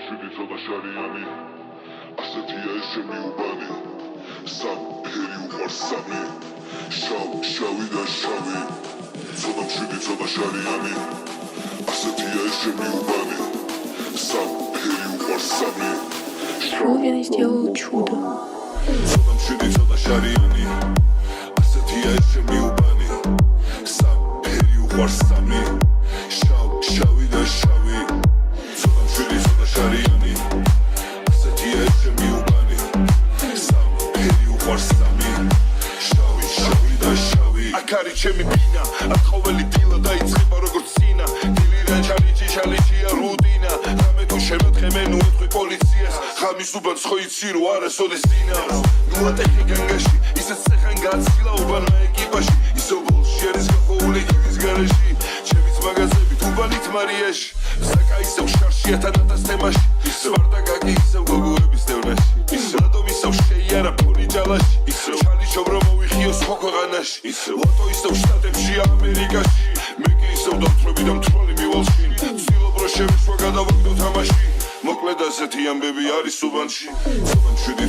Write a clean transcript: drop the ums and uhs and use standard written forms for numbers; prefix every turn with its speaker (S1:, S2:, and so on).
S1: შვიდი ცოტა შარიანი ასეთია ეს ჩემი უბანი საფერი უყვარს სამი შავი და შავი ცოტა შვიდი ცოტა შარიანი ასეთია ეს ჩემი უბანი საფერი უყვარს სამი
S2: Сегодня сделал чудо.
S1: ცოტა შვიდი ცოტა შარიანი ასეთია ეს ჩემი უბანი საფერი უყვარს სამი შავი და შავი ცოტა შვიდი ცოტა შარიანი ასეთია ეს ჩემი უბანი საფერი უყვარს სამი შავი და შავი აქ არის ჩემი ბინა აქ ყოველი დილა დაიწყება როგორც წინა დილიდან ჩალიჩია რუტინა რამე თუ შემეთხე მე ნუ ეთქვი პოლიციას ხამის უბანს ხო იცი რო არასოდეს დინავს ნუ ატეხიგანგაში ისეთ ცეხან გაცილა უბანა ეკიპაში ისო ბოლში არის გახოული ის გარეში ჩემიც მაგაზებით უბანით მარიაში ზაკა ისევ შარშია თანატას თემაში სვარდაგაგი ისევ გოგოების დევნაში რატომ ისევ შეიარა ფული ჯალაში ჩალი შობრო მოვიხიო სხვა ქვეყანაში ლოტო ისევ შტატებში ამერიკაში მე კი ისევ დავთვრები და მთვრალი მივალში ცდილობ რო შევიშვა გადავაგდო თამაში მოკლედ ასეთი ამბები არის უბანში ცოტა შვიდი